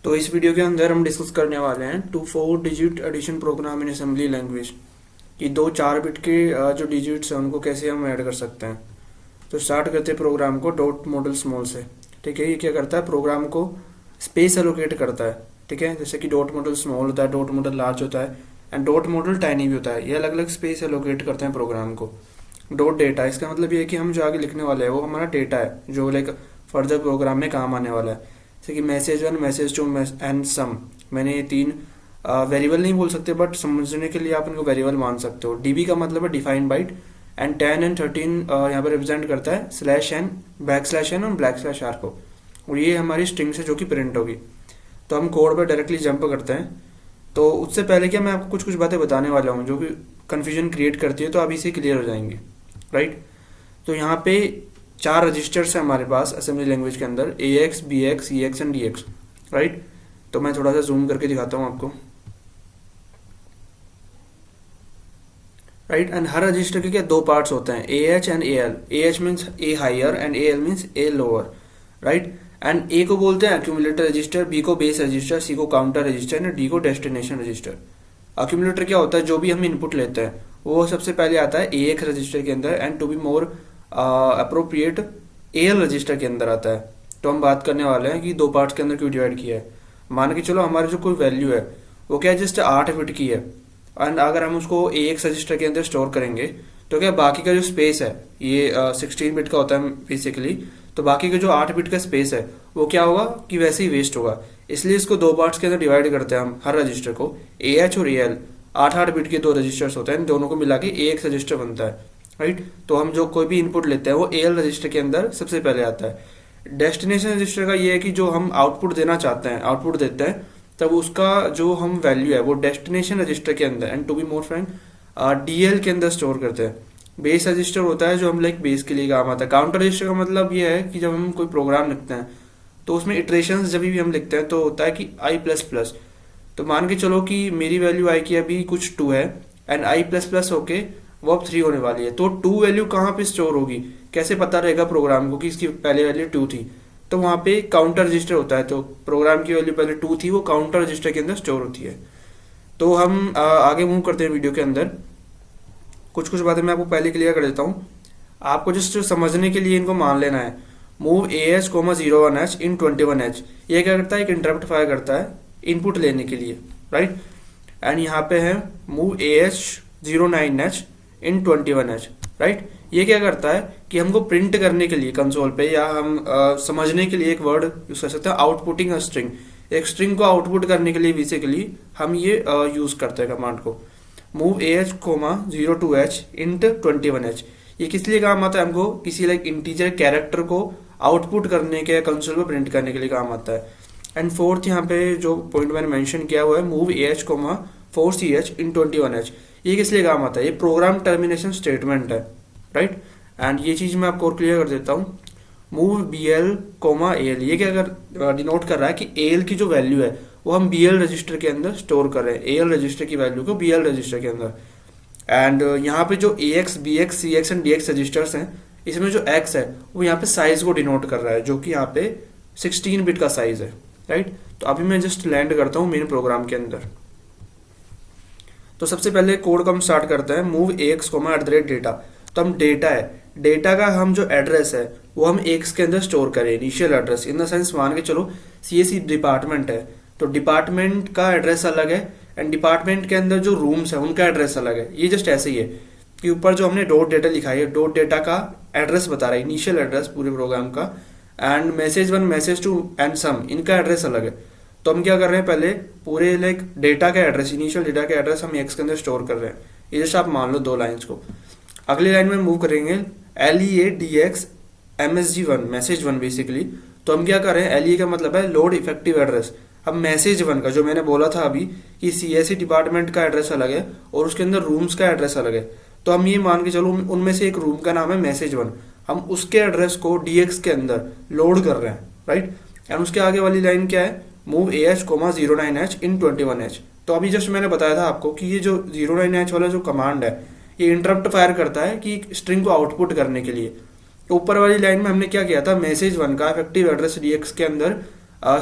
तो इस वीडियो के अंदर हम डिस्कस करने वाले हैं 4 digit addition program in assembly language कि 4 बिट के जो डिजिट्स हैं उनको कैसे हम ऐड कर सकते हैं। तो स्टार्ट करते हैं programme co dot model small से। ठीक है, ये क्या करता है, प्रोग्राम को स्पेस एलोकेट करता है। ठीक है, जैसे कि डॉट मॉडल स्मॉल होता है, डॉट मॉडल लार्ज होता है एंड डॉट मॉडल टाइनी भी होता है। ये अलग अलग स्पेस एलोकेट करते हैं प्रोग्राम को। डॉट डेटा, इसका मतलब ये है कि हम जो आगे लिखने वाले हैं वो हमारा डेटा है जो लाइक फर्दर प्रोग्राम में काम आने वाला है। जैसे कि मैसेज 1, मैसेज 2 एंड सम। मैंने ये 3 वेरिएबल नहीं बोल सकते बट समझने के लिए आप इनको वेरिएबल मान सकते हो। डीबी का मतलब है डिफाइंड बाइट एंड 10 एंड 13 यहाँ पर रिप्रेजेंट करता है slash n, back slash n और ब्लैक स्लैश आर को। और ये हमारी स्ट्रिंग से जो कि प्रिंट होगी। तो हम कोड पर डायरेक्टली जंप करते हैं। तो उससे पहले क्या मैं आपको कुछ कुछ बातें बताने वाला हूँ जो कि कन्फ्यूजन क्रिएट करती है, तो अभी से क्लियर हो जाएंगे। राइट, तो यहाँ पे 4 रजिस्टर्स हैं हमारे पास असेंबली लैंग्वेज के अंदर, AX, BX, EX and DX। Right, तो मैं थोड़ा सा जूम करके दिखाता हूँ आपको। राइट, एंड हर रजिस्टर के क्या 2 पार्ट्स होते हैं, AH and AL। AH means A higher and AL means A lower. Right, and A को बोलते हैं एक्यूमुलेटर रजिस्टर, B को बेस रजिस्टर, C को काउंटर रजिस्टर एंड D को डेस्टिनेशन रजिस्टर। एक्यूमुलेटर क्या होता है, जो भी हम इनपुट लेते हैं वो सबसे पहले आता है AX रजिस्टर के अंदर and to be more appropriate AL register के अंदर आता है। तो हम बात करने वाले हैं कि 2 पार्ट्स के अंदर क्यों डिवाइड किया है। मान के चलो हमारी जो कोई वैल्यू है वो क्या जस्ट 8 बिट की है एंड अगर हम उसको AX रजिस्टर के अंदर स्टोर करेंगे तो क्या बाकी का जो स्पेस है ये 16 बिट का होता है बेसिकली। तो बाकी का जो 8 बिट का स्पेस है वो क्या होगा कि वैसे ही वेस्ट होगा। इसलिए इसको 2 पार्ट्स के अंदर डिवाइड करते हैं हम हर रजिस्टर को। AH और AL 8-8 बिट के 2 रजिस्टर्स होते हैं, दोनों को मिला के AX रजिस्टर बनता है। राइट, तो हम जो कोई भी इनपुट लेते हैं वो AL रजिस्टर के अंदर सबसे पहले आता है। डेस्टिनेशन रजिस्टर का ये है कि जो हम आउटपुट देना चाहते हैं, आउटपुट देते हैं तब उसका जो हम वैल्यू है वो डेस्टिनेशन रजिस्टर के अंदर and to be more frank DL के अंदर स्टोर करते हैं। बेस रजिस्टर होता है जो हम लाइक बेस के लिए काम आता है। काउंटर रजिस्टर का मतलब ये है कि जब हम कोई प्रोग्राम लिखते हैं तो उसमें इटरेशंस जब भी हम लिखते हैं तो होता है कि I++। तो मान के चलो कि मेरी वैल्यू I की अभी कुछ 2 है एंड I++ होके वो अब 3 होने वाली है। तो 2 वैल्यू कहाँ पे स्टोर होगी, कैसे पता रहेगा प्रोग्राम को कि इसकी पहले वैल्यू 2 थी। तो वहाँ पे काउंटर रजिस्टर होता है। तो प्रोग्राम की वैल्यू पहले 2 थी, वो काउंटर रजिस्टर के अंदर स्टोर होती है। तो हम आगे मूव करते हैं वीडियो के अंदर। कुछ कुछ बातें मैं आपको पहले क्लियर कर देता हूँ, आपको जस्ट समझने के लिए इनको मान लेना है। मूव AH, 01H इन 21H, ये क्या करता है, एक इंटरप्ट फायर करता है इनपुट लेने के लिए। राइट, एंड यहाँ पे है मूव AH 09H इन 21H। राइट, ये क्या करता है कि हमको प्रिंट करने के लिए कंसोल पे या हम समझने के लिए एक वर्ड यूज कर सकते हैं, आउटपुटिंग अ स्ट्रिंग। एक स्ट्रिंग को आउटपुट करने के लिए बेसिकली हम ये यूज करते हैं कमांड को। Move AH, 02H int 21H, ये किस लिए काम आता है, हमको किसी लाइक इंटीजर कैरेक्टर को आउटपुट करने के कंसोल पे प्रिंट करने के लिए काम आता है। एंड फोर्थ यहाँ पे जो पॉइंट मैंने मेंशन किया हुआ है मूव AH, 4CH इन 21H, ये किस लिए काम आता है, ये प्रोग्राम टर्मिनेशन स्टेटमेंट है। राइट, एंड ये चीज मैं आपको और क्लियर कर देता हूँ। मूव BL, AL, ये क्या डिनोट कर रहा है कि AL की जो वैल्यू है वो हम BL रजिस्टर के अंदर स्टोर कर रहे हैं, AL रजिस्टर की वैल्यू को BL रजिस्टर के अंदर। एंड यहाँ पे जो AX, BX, CX and DX registers हैं, इसमें जो X है वो यहाँ पे साइज को डिनोट कर रहा है जो कि यहाँ पे 16 बिट का साइज है। राइट, तो अभी मैं जस्ट लैंड करता हूँ मेन प्रोग्राम के अंदर। तो सबसे पहले कोड को हम स्टार्ट करते हैं मूव AX, @data। तो हम डेटा है, डेटा का हम जो एड्रेस है वो हम AX के अंदर स्टोर करें, initial address. In the sense मान के चलो CSE डिपार्टमेंट है तो डिपार्टमेंट का एड्रेस अलग है एंड डिपार्टमेंट के अंदर जो रूम्स है उनका एड्रेस अलग है। ये जस्ट ऐसे ही है कि ऊपर जो हमने डॉट डेटा लिखा है, डॉट डेटा का एड्रेस बता रहा है, इनिशियल एड्रेस पूरे प्रोग्राम का। And message 1, message 2 and sum, इनका एड्रेस अलग है। तो हम क्या कर रहे हैं, पहले पूरे लाइक डेटा का एड्रेस, इनिशियल डेटा का एड्रेस हम एक्स के अंदर स्टोर कर रहे हैं। ये जस्ट आप मान लो 2 लाइन्स को। अगली लाइन में मूव करेंगे LEADX MSG1, मैसेज 1 बेसिकली। तो हम क्या कर रहे हैं, LEA का मतलब है लोड इफेक्टिव एड्रेस। अब मैसेज 1 का जो मैंने बोला था अभी कि CSE डिपार्टमेंट का एड्रेस अलग है और उसके अंदर रूम्स का एड्रेस अलग है। तो हम ये मान के चलो उनमें से एक रूम का नाम है मैसेज 1, हम उसके एड्रेस को DX के अंदर लोड कर रहे हैं। राइट, एंड उसके आगे वाली लाइन क्या है, मूव AH, 09H इन 21H। तो अभी जस्ट मैंने बताया था आपको कि ये जो 09H वाला जो कमांड है ये इंटरप्ट फायर करता है कि स्ट्रिंग को आउटपुट करने के लिए। तो ऊपर वाली लाइन में हमने क्या किया था, मैसेज 1 का इफेक्टिव एड्रेस DX के अंदर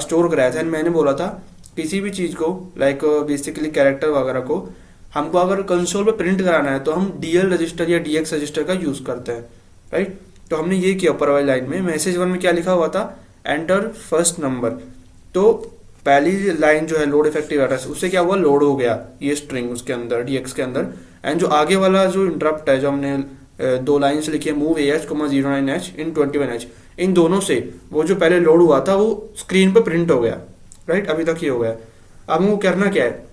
स्टोर कराया था। एंड मैंने बोला था किसी भी चीज को लाइक बेसिकली कैरेक्टर वगैरह को हमको अगर कंसोल पे प्रिंट कराना है तो हम डीएल रजिस्टर या डीएक्स रजिस्टर का यूज करते हैं, राइट। तो हमने ये किया ऊपर वाली लाइन में। मैसेज वन में क्या लिखा हुआ था, एंटर फर्स्ट नंबर। तो पहली लाइन जो है लोड इफेक्टिव एड्रेस, उससे क्या हुआ, लोड हो गया ये स्ट्रिंग उसके अंदर डीएक्स के अंदर। एंड जो आगे वाला जो इंटरप्ट है जो हमने दो लाइन्स लिखी है, मूव AH, 09H इन 21H, इन दोनों से वो जो पहले लोड हुआ था वो स्क्रीन पे प्रिंट हो गया, राइट। अभी तक ये हो गया। अब हमको करना क्या है,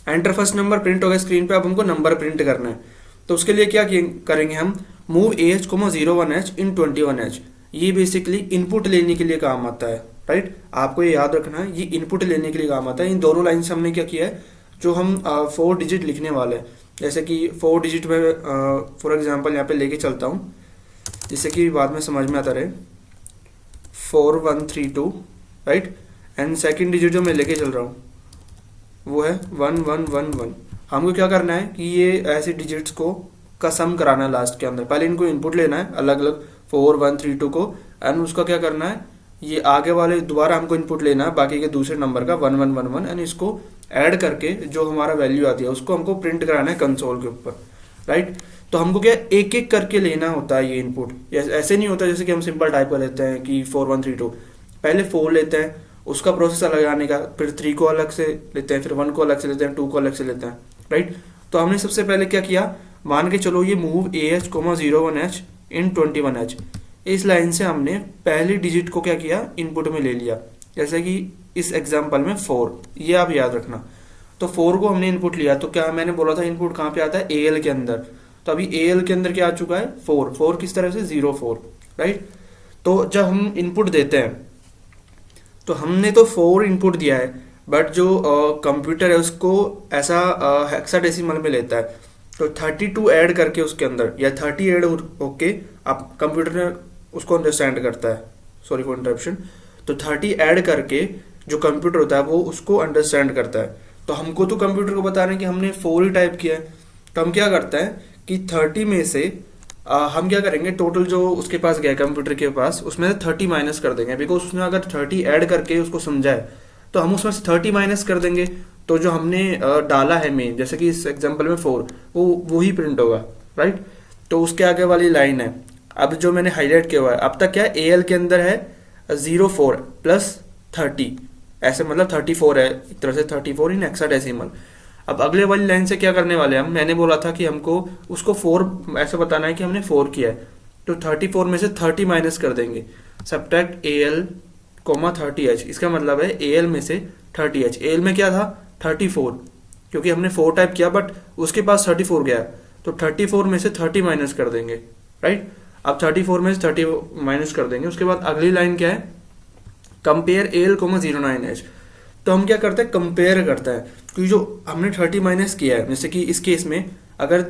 एंटर फर्स्ट नंबर प्रिंट हो गया स्क्रीन पे, अब हमको नंबर प्रिंट करना है। तो उसके लिए क्या करेंगे हम, मूव AH, 01H इन 21H। ये बेसिकली इनपुट लेने के लिए काम आता है, राइट। आपको ये याद रखना है, ये इनपुट लेने के लिए काम आता है। इन दोनों लाइन से हमने क्या किया है, जो हम 4 डिजिट लिखने वाले हैं, जैसे कि 4 डिजिट में फॉर एग्जांपल यहाँ पे लेके चलता हूँ जिससे कि बाद में समझ में आता रहे, 4132, राइट। एंड सेकंड डिजिट जो मैं लेके चल रहा हूँ वो है 1111। हमको क्या करना है कि ये ऐसे डिजिट्स को का सम कराना है लास्ट के अंदर। पहले इनको इनपुट लेना है अलग अलग 4132 को, एंड उसका क्या करना है, ये आगे वाले दोबारा हमको इनपुट लेना है बाकी के दूसरे नंबर का 1111, एंड इसको ऐड करके जो हमारा वैल्यू आती है उसको हमको प्रिंट कराना है कंसोल के ऊपर, राइट। तो हमको क्या एक एक करके लेना होता है ये इनपुट। ऐसे नहीं होता जैसे कि हम सिंपल टाइप कर लेते हैं कि 4132, पहले 4 लेते हैं उसका प्रोसेस अलग आने का, फिर 3 को अलग से लेते हैं, फिर 1 को अलग से लेते हैं, 2 को अलग से लेते हैं, राइट। तो हमने सबसे पहले क्या किया, मान के चलो ये मूव AH, 01H इन 21H, इस लाइन से हमने पहली डिजिट को क्या किया, इनपुट में ले लिया। जैसे कि इस एग्जांपल में 4, ये आप याद रखना। तो 4 को हमने इनपुट लिया, तो क्या मैंने बोला था इनपुट कहाँ पे आता है, AL के अंदर। तो अभी AL के अंदर क्या आ चुका है, 4 किस तरह से 04, राइट। तो जब हम इनपुट देते हैं तो हमने तो 4 इनपुट दिया है, बट जो कंप्यूटर है उसको ऐसा हेक्साडेसिमल में लेता है। तो 32 ऐड करके उसके अंदर, या 30 ऐड होके आप कंप्यूटर ने उसको अंडरस्टैंड करता है, सॉरी फॉर इंटरप्शन। तो 30 ऐड करके जो कंप्यूटर होता है वो उसको अंडरस्टैंड करता है। तो हमको तो कंप्यूटर को बता रहे हैं कि हमने 4 ही टाइप किया है। तो हम क्या करते हैं कि 30 में से हम क्या करेंगे, टोटल जो उसके पास गया कंप्यूटर के पास उसमें से 30 माइनस कर देंगे, बिकॉज उसने अगर 30 ऐड करके उसको समझाए तो हम उसमें से 30 माइनस कर देंगे। तो जो हमने डाला है मेन, जैसे कि इस एग्जांपल में 4, वो ही प्रिंट होगा, राइट। तो उसके आगे वाली लाइन है, अब जो मैंने हाईलाइट किया हुआ है, अब तक क्या है, AL के अंदर है 04 प्लस 30, ऐसे मतलब 34 है एक तरह से, 34 इन हेक्साडेसिमल। अब अगले वाली लाइन से क्या करने वाले हैं हम, मैंने बोला था कि हमको उसको 4 ऐसे बताना है कि हमने 4 किया है। तो 34 में से 30 माइनस कर देंगे, सब्ट्रैक्ट AL, 30H। इसका मतलब है AL में से 30H। AL में क्या था 34, क्योंकि हमने 4 टाइप किया बट उसके पास 34 गया, तो 34 में से 30 माइनस कर देंगे, राइट। अब 34 में से 30 माइनस कर देंगे। उसके बाद अगली लाइन क्या है, कंपेयर AL, 09H। तो हम क्या करते हैं, कंपेयर करता है, क्योंकि जो हमने 30 माइनस किया है, जैसे कि इस केस में अगर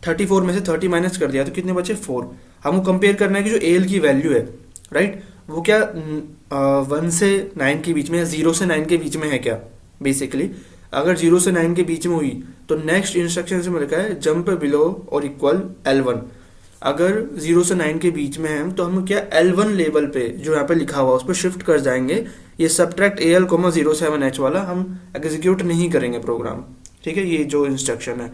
34 में से 30 माइनस कर दिया तो कितने बचे, 4। हमको कंपेयर करना है कि जो AL की वैल्यू है, राइट, वो क्या 1 से 9 के बीच में, 0 से 9 के बीच में है क्या। बेसिकली अगर 0 से 9 के बीच में हुई तो नेक्स्ट इंस्ट्रक्शन से लिखा है जंप बिलो और इक्वल L1। अगर 0 से 9 के बीच में है तो हम क्या L1 लेवल पे जो यहाँ पे लिखा हुआ उस पर शिफ्ट कर जाएंगे। ये सब्ट्रैक्ट AL, 07H वाला हम एग्जीक्यूट नहीं करेंगे प्रोग्राम, ठीक है, ये जो इंस्ट्रक्शन है।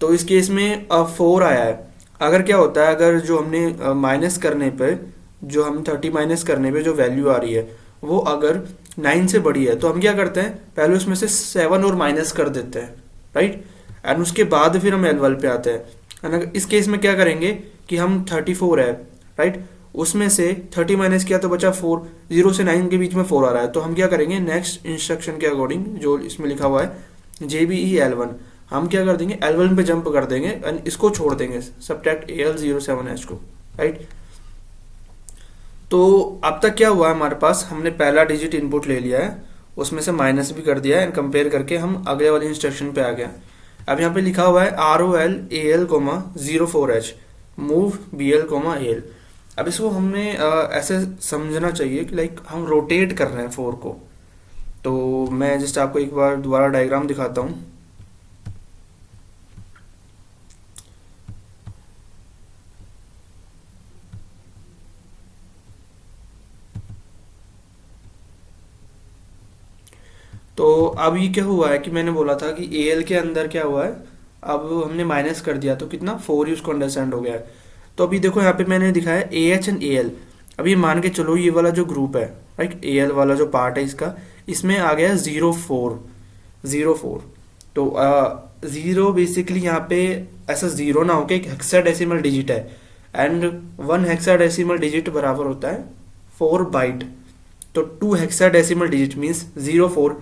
तो इस केस में अब 4 आया है। अगर क्या होता है, अगर जो हमने माइनस करने पे, जो हम 30 माइनस करने पे जो वैल्यू आ रही है वो अगर 9 से बड़ी है, तो हम क्या करते हैं, पहले उसमें से 7 और माइनस कर देते हैं, राइट। एंड उसके बाद फिर हम L1 पे आते हैं। इस केस में क्या करेंगे कि हम 34 है, राइट, उसमें से 30 माइनस किया तो बचा 4, 0 से 9 के बीच में 4 आ रहा है। तो हम क्या करेंगे, नेक्स्ट इंस्ट्रक्शन के अकॉर्डिंग जो इसमें लिखा हुआ है JBE L1, हम क्या कर देंगे, L1 पे जंप कर देंगे एंड इसको छोड़ देंगे, सब्ट्रैक्ट AL, 07H को, राइट। तो अब तक क्या हुआ है, हमारे पास हमने पहला डिजिट इनपुट ले लिया है, उसमें से माइनस भी कर दिया है, एंड कंपेयर करके हम अगले वाले इंस्ट्रक्शन पे आ गए। अब यहाँ पे लिखा हुआ है ROL AL, 04H move BL, AL। अब इसको हमने ऐसे समझना चाहिए कि लाइक हम रोटेट कर रहे हैं 4 को। तो मैं जस्ट आपको एक बार दोबारा डायग्राम दिखाता हूँ। तो अब ये क्या हुआ है कि मैंने बोला था कि ए एल के अंदर क्या हुआ है, अब हमने माइनस कर दिया तो कितना 4 ही उसको अंडरस्टैंड हो गया है। तो अभी देखो यहाँ पे मैंने दिखाया A H and A L. अभी मान के चलो ये वाला जो ग्रुप है, राइट, ए एल वाला जो पार्ट है इसका, इसमें आ गया 0 4 तो 0 बेसिकली यहाँ पे ऐसा जीरो ना होके एक हेक्साडेसिमल डिजिट है, एंड 1 हेक्साडेसिमल डिजिट बराबर होता है 4 बाइट। तो 2 हेक्साडेसिमल डिजिट मीन्स 4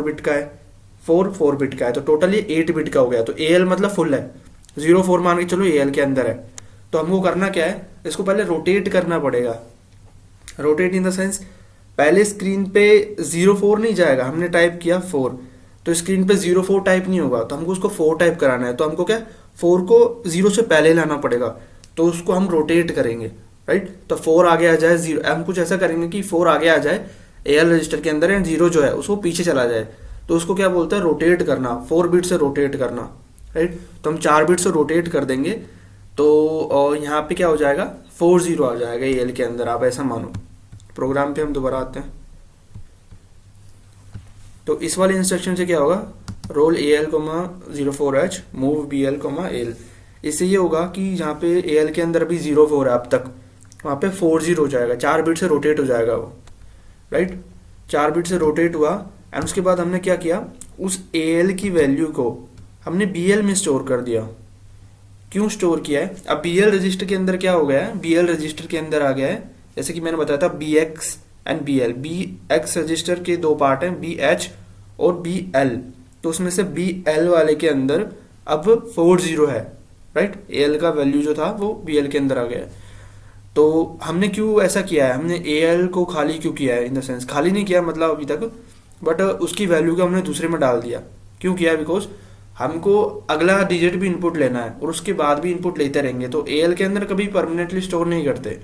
बिट का है, 4 बिट का है, तो टोटल ये 8 बिट का हो गया। तो ए एल मतलब फुल है, 0 4 मान के चलो ए एल के अंदर है। तो हमको करना क्या है, इसको पहले रोटेट करना पड़ेगा। रोटेट इन द सेंस, पहले स्क्रीन पे 0 4 नहीं जाएगा, हमने टाइप किया 4, तो स्क्रीन पे 0 4 टाइप नहीं होगा, तो हमको उसको 4 टाइप कराना है। तो हमको क्या 4 को 0 से पहले लाना पड़ेगा, तो उसको हम रोटेट करेंगे, राइट। तो 4 आगे आ जाए 0, हम कुछ ऐसा करेंगे कि 4 आगे आ जाए ए एल रजिस्टर के अंदर एंड 0 जो है उसको पीछे चला जाए, तो उसको क्या बोलते हैं, रोटेट करना, 4 बिट से रोटेट करना, राइट। तो हम 4 बिट से रोटेट कर देंगे, तो यहाँ पे क्या हो जाएगा 4 0 आ जाएगा ए एल के अंदर, आप ऐसा मानो। प्रोग्राम पे हम दोबारा आते हैं। तो इस वाले इंस्ट्रक्शन से क्या होगा, ROL A L 04H move B L L. इससे ये होगा कि जहाँ पे ए एल के अंदर अभी 0 4 है अब तक, वहाँ पे 4 0 हो जाएगा, 4 बिट से रोटेट हो जाएगा वो, राइट। 4 बिट से रोटेट हुआ, एंड उसके बाद हमने क्या किया, उस ए एल की वैल्यू को हमने बी एल में स्टोर कर दिया। क्यों स्टोर किया है, अब बी एल रजिस्टर के अंदर क्या हो गया है, बी एल रजिस्टर के अंदर आ गया है, जैसे कि मैंने बताया था B X and B L. B X register के 2 पार्ट हैं, बी एच और बी एल। तो उसमें से बी एल वाले के अंदर अब 4 0 है, राइट। ए एल का वैल्यू जो था वो बी एल के अंदर आ गया है। तो हमने क्यों ऐसा किया है, हमने ए एल को खाली क्यों किया है, इन द सेंस खाली नहीं किया मतलब अभी तक, बट उसकी वैल्यू को हमने दूसरे में डाल दिया। क्यों किया, बिकॉज हमको अगला डिजिट भी इनपुट लेना है और उसके बाद भी इनपुट लेते रहेंगे, तो ए एल के अंदर कभी परमानेंटली स्टोर नहीं करते,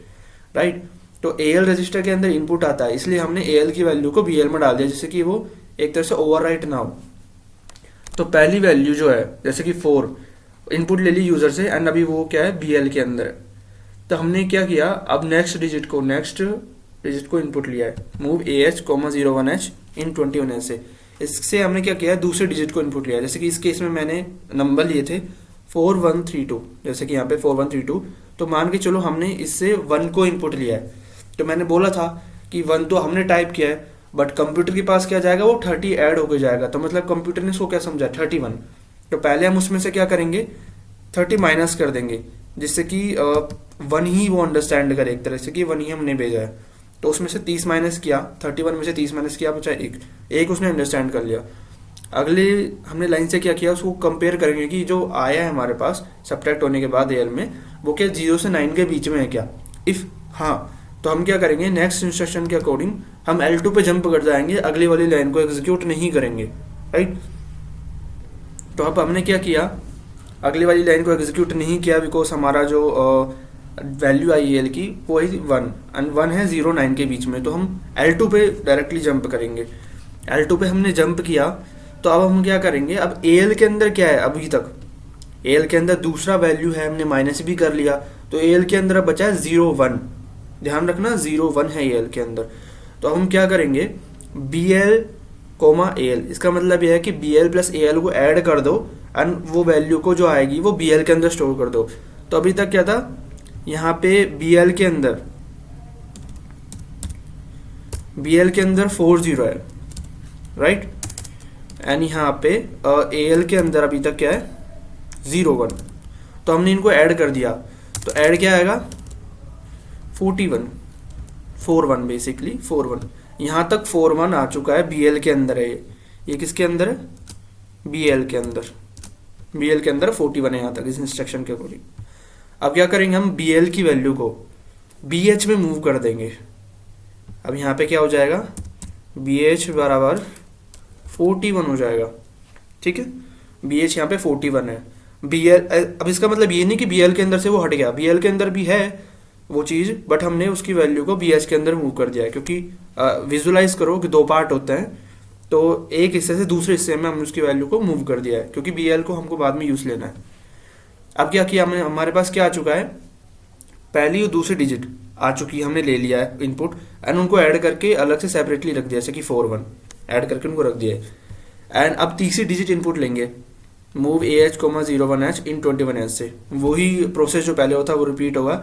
राइट। तो ए एल रजिस्टर के अंदर इनपुट आता है, इसलिए हमने ए एल की वैल्यू को बी एल में डाल दिया, जिससे कि वो एक तरह से ओवरराइट ना हो। तो पहली वैल्यू जो है जैसे कि 4 इनपुट ले ली यूजर से, एंड अभी वो क्या है बी एल के अंदर है। तो हमने क्या किया, अब नेक्स्ट डिजिट को इनपुट लिया है, move A H 01H in 21H से। इससे हमने क्या किया, दूसरे डिजिट को इनपुट लिया। जैसे कि इस केस में मैंने नंबर लिए थे 4132, जैसे कि यहाँ पे 4132, तो मान के चलो हमने इससे 1 को इनपुट लिया है। तो मैंने बोला था कि 1 तो हमने टाइप किया है, बट कंप्यूटर के पास क्या जाएगा, वो 30 ऐड होकर जाएगा। तो मतलब कंप्यूटर ने इसको क्या समझा, 31। तो पहले हम उसमें से क्या करेंगे, 30 माइनस कर देंगे, जिससे कि 1 ही वो अंडरस्टैंड करे, एक तरह से कि 1 ही हमने भेजा है। तो उसमें से 30 माइनस किया, 31 में से 30 माइनस किया, बचा एक उसने अंडरस्टैंड कर लिया। अगले हमने लाइन से क्या किया, उसको कंपेयर करेंगे कि जो आया है हमारे पास सब्ट्रैक्ट होने के बाद एल में, वो क्या 0 से 9 के बीच में है क्या। इफ हाँ, तो हम क्या करेंगे, नेक्स्ट इंस्ट्रक्शन के अकॉर्डिंग हम L2 पे जंप कर जाएंगे, अगली वाली लाइन को एग्जीक्यूट नहीं करेंगे, राइट। तो अब हमने क्या किया, अगली वाली लाइन को एग्जीक्यूट नहीं किया, बिकॉज हमारा जो वैल्यू आई एल की वो है 1 एंड 1 है 0 9 के बीच में। तो हम L2 पे डायरेक्टली जंप करेंगे। L2 पे हमने जंप किया, तो अब हम क्या करेंगे, अब ए एल के अंदर क्या है, अभी तक ए एल के अंदर दूसरा वैल्यू है, हमने माइनस भी कर लिया, तो ए एल के अंदर अब बचा है 0 1। ध्यान रखना 0 1 है ए एल के अंदर। तो हम क्या करेंगे, B L comma A L, इसका मतलब यह है कि B L plus A L को ऐड कर दो, एंड वो वैल्यू को जो आएगी वो बी एल के अंदर स्टोर कर दो। तो अभी तक क्या था, यहाँ पे बी एल के अंदर 4 0 है, राइट। एंड यहाँ पे ए एल के अंदर अभी तक क्या है 0 1। तो हमने इनको ऐड कर दिया, तो ऐड क्या आएगा 41 4 1, बेसिकली 4 1। यहाँ तक 4 1 आ चुका है, बी एल के अंदर है ये किसके अंदर है, बी एल के अंदर 41 है यहाँ तक इस इंस्ट्रक्शन के अकॉर्डिंग। अब क्या करेंगे, हम बी एल की वैल्यू को बी एच में मूव कर देंगे। अब यहाँ पे क्या हो जाएगा, बी एच बराबर 41 हो जाएगा, ठीक है। बी एच यहाँ पे 41 है, बी एल। अब इसका मतलब ये नहीं कि बी एल के अंदर से वो हट गया, बी एल के अंदर भी है वो चीज़, बट हमने उसकी वैल्यू को बी एच के अंदर मूव कर दिया है। क्योंकि विजुलाइज करो कि 2 पार्ट होते हैं, तो एक हिस्से से दूसरे हिस्से में हमने उसकी वैल्यू को मूव कर दिया है, क्योंकि बी एल को हमको बाद में यूज़ लेना है। अब क्या किया हमने, हमारे पास क्या आ चुका है, पहली और दूसरी डिजिट आ चुकी है, हमने ले लिया है इनपुट, एंड उनको ऐड करके अलग से सेपरेटली रख दिया, जैसे कि 4 1 ऐड करके उनको रख दिया है। एंड अब तीसरी डिजिट इनपुट लेंगे, मूव AH, 01H इन 21H से, वही प्रोसेस जो पहले होता है वो रिपीट होगा।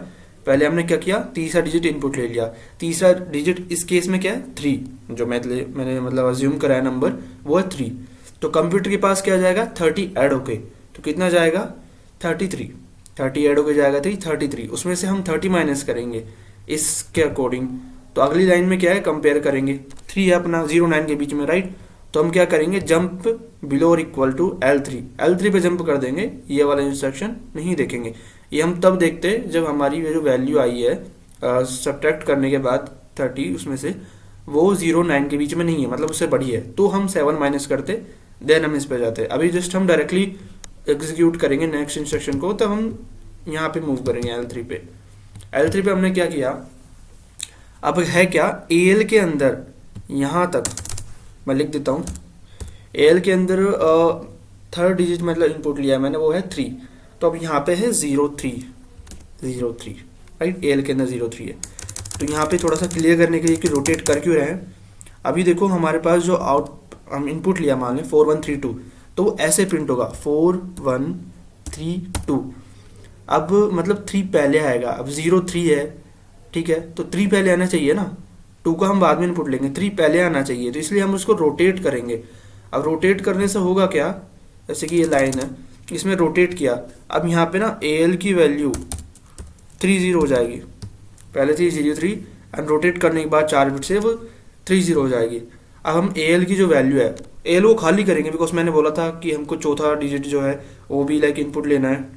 पहले हमने क्या किया, तीसरा डिजिट इनपुट ले लिया, तीसरा डिजिट इस केस में क्या है 3, जो मैंने मतलब अज्यूम कराया नंबर वो है 3। तो कंप्यूटर के पास क्या जाएगा 30 ऐड होके, तो कितना जाएगा 33, 30 ऐड होके जाएगा 33, उसमें से हम 30 माइनस करेंगे इसके अकॉर्डिंग। तो अगली लाइन में क्या है, कंपेयर करेंगे, 3 है अपना 0 9 के बीच में, राइट। तो हम क्या करेंगे, जंप बिलो और इक्वल टू L3 पे जंप कर देंगे, ये वाला इंस्ट्रक्शन नहीं देखेंगे। ये हम तब देखते हैं जब हमारी जो वैल्यू आई है सब्ट्रैक्ट करने के बाद 30 उसमें से, वो 0 9 के बीच में नहीं है, मतलब उससे बड़ी है, तो हम 7 माइनस करते, देन हम इस पे जाते। अभी जस्ट हम डायरेक्टली एग्जीक्यूट करेंगे नेक्स्ट इंस्ट्रक्शन को, तब हम यहाँ पे मूव करेंगे L3 पे। L3 पे हमने क्या किया, अब है क्या AL के अंदर, यहाँ तक मैं लिख देता हूँ, AL के अंदर थर्ड डिजिट मतलब इनपुट लिया मैंने, वो है 3, तो अब यहाँ पे है 03, राइट, AL के अंदर 03 है। तो यहाँ पे थोड़ा सा क्लियर करने के लिए कि रोटेट कर क्यों रहे हैं, अभी देखो हमारे पास जो हम इनपुट लिया मान लें 4132, तो वो ऐसे प्रिंट होगा 4132। अब मतलब 3 पहले आएगा, अब 03 है, ठीक है, तो 3 पहले आना चाहिए ना, 2 का हम बाद में इनपुट लेंगे, 3 पहले आना चाहिए, तो इसलिए हम उसको रोटेट करेंगे। अब रोटेट करने से होगा क्या, जैसे कि ये लाइन है, इसमें रोटेट किया, अब यहाँ पे ना AL की वैल्यू 30 हो जाएगी, पहले थी 03 एंड रोटेट करने के बाद 4 बिट से वो 30 हो जाएगी। अब हम AL की जो वैल्यू है, AL को खाली करेंगे, बिकॉज मैंने बोला था कि हमको चौथा डिजिट जो है वो भी लाइक इनपुट लेना है,